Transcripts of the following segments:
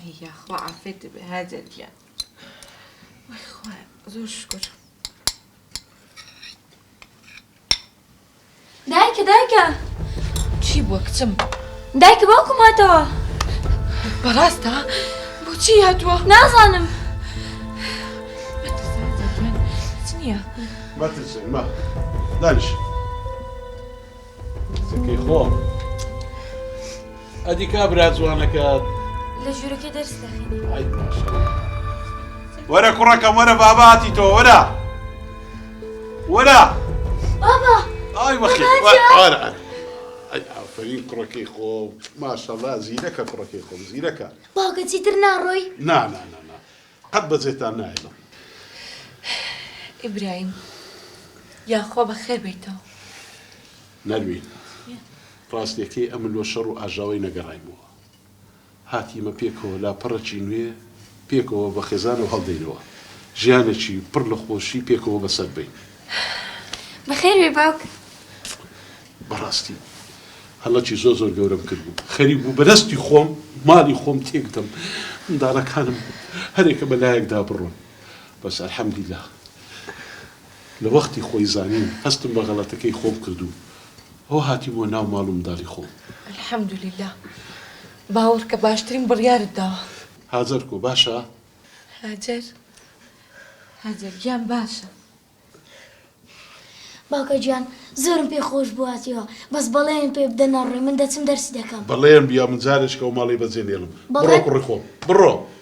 هي خوا عافيت بهذا الجان وخوا زور شكر دایکە چی بووە کچم دایکە باوکم هاتەوە بەڕاستە بۆچی هاتووە نازانم چ نییە مەترسن ما دانیش سەکەی خۆم ئەدی کابرا جوانەکەت لە ژوورەکە دەرس دەخێنێ ئای ماشەڵڵا وەرە کوڕەکەم وەرە بابا هاتی تۆ وەرە وەرە بابا ئای بەخێر وەرە ئەی ئافرین کوڕەکەی خۆم ماشەڵڵا زیرەکە کوڕەکەی خۆم زیرەکە باوکە چیتر ناڕۆی نا قەت بەجێتان نایڵم ئیبراهیم یاخوا بەخێر بیتەوە نەروین ڕاستیەکەی ئەمن وە شەڕ و ئاژاوی نەگەڕایمەوە هاتیمە پێکەوە لاپەڕەکی نوێ پێکەوە بە خێزان و هەڵدەینەوە ژیانێکی پڕ لە خۆشی پێکەوە بەسەر بین بەخێر بێ باوک بەڕاستی هەڵەکی زۆر گەورەم کردبوو خەریب بوو بەدەستی خۆم ماڵی خۆم تێکدەم منداڵەکانم هەرێکە بەلایەکدا بڕۆن بەس ئەلحەمدولیلا لە وەختی خۆی زانین هەستم بە غەڵەتەکەی خۆم کردو ئەو هاتیمەوە ناو ماڵ و منداڵی خۆم الحەمدولیلا باوەڕ کە باشترین بڕیارت داوە هاجەر کۆ باشە هاجر گیان باشە باوکە گیان زۆرم پێ خۆش بواتیەوە بەس بەڵێن پێ بدە ناڕۆی من دەچم دەرسی دەکەم بەڵێن بیا من جارێکەوە ماڵی بەجێنێڵم بڕۆ کوڕی خۆم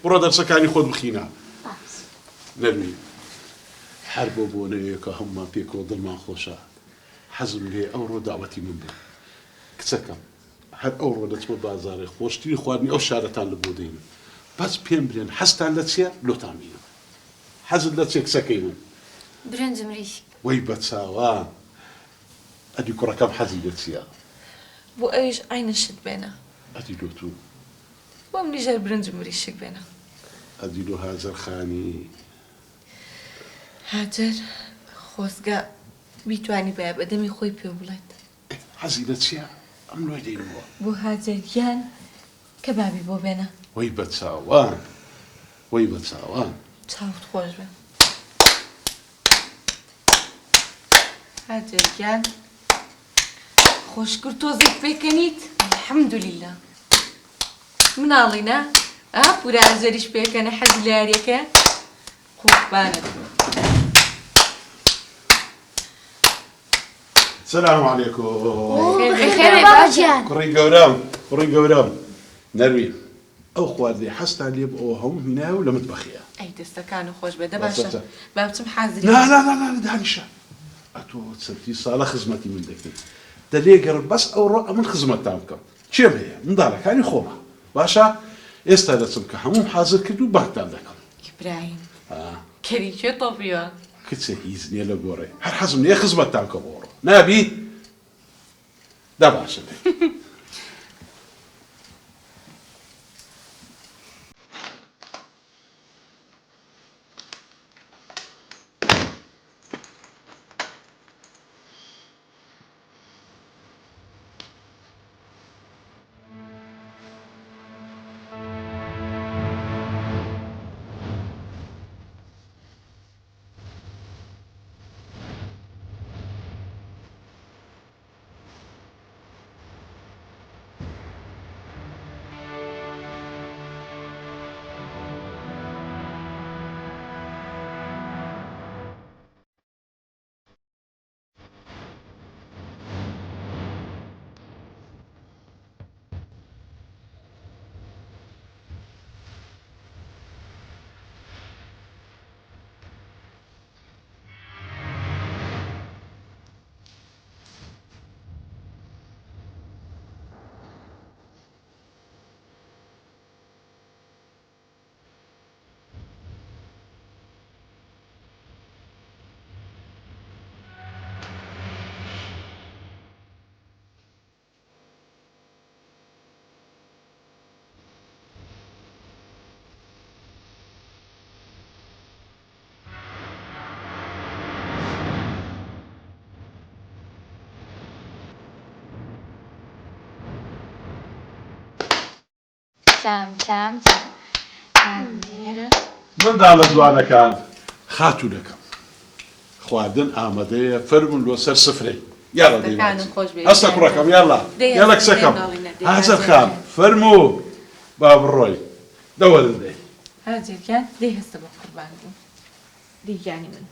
بڕۆ دەرسەکانی خۆت بخینە نەروی هەر بۆ بۆنەیەکە هەمومان پێکەوە دڵمان خۆشە حەزم لێ ئەوڕۆ داوەتی من بێ کچەکەم هەر ئەوڕۆ دەچمە بازارێ خۆشتری خواردنی ئەو شارەتان لە بۆ دەینم بەس پێم برێن هەستان لە چیە لۆتان بینم حەزت لە چێ کچەکەی من برنجم ریش وەی بە چاوان ئەدی کوڕەکەم حەزی لە چیە بۆ ئەویش عینشت بێنە ئەدی لۆتو بۆ منیژەر برنجم ریشک بێنە ئەدی لۆ هاجەر خانی هاجر خۆزگە بیتوانی بە بەدەمی خۆی پێ بڵێت حەزی لە چیە ئەم لۆی دەینەوە بۆ هاجرگیان کە بابی بۆ بێنە وەی بە چاوان وەی بە چاوان چاوت خۆش بێ هاجرگیان خۆشکرد تۆزێک پێکەنیت الحەمدولیلا مناڵینە پورە ئازەریش پێکەنە حەز لە یاریەکە قوقبانت السلام عليكم بخێر بێ باوکیان کوڕی گەورەم نەروین ئەو خواردی حەستان لێ ئەوە هەموو هینایە و لە متبەخیە ئەی دەستەکان و خۆش بێدە باشە با بچم حازری لا دانیشە ئەتۆ چەندی ساڵە خزمەتی من دەکەیت دەلێگەڕ بەس ئەوڕۆ ئەمن خزمەتتان بکەم چێم هەیە منداڵەکانی خۆمە باشە ئێستا دەچم کە هەموم حازر کرد و بانگتان دەکەم ئیبراهیم کەریکێ تۆپیوە کچە هیچ نییە لە گۆڕێ هەر حەزم نییە خزمەتتان کە بۆڕۆ نابی دا باشە بێ چام منداڵە جوانەکان خاتوونەکەم خواردن ئامادەیە فەرمون لۆ سەر سفرەی یاڵە دەستەکانم خۆش بێت. هەستە کوڕەکەم یاڵە دێ یاڵە هەستە کچەکەم دێنگاڵینە، دێ حەزەر هەستە خان دێ. فەرموو با بڕۆی دەوەرن دێ هاجرگان دێ هەستە بە قوربان بوو دیگانی من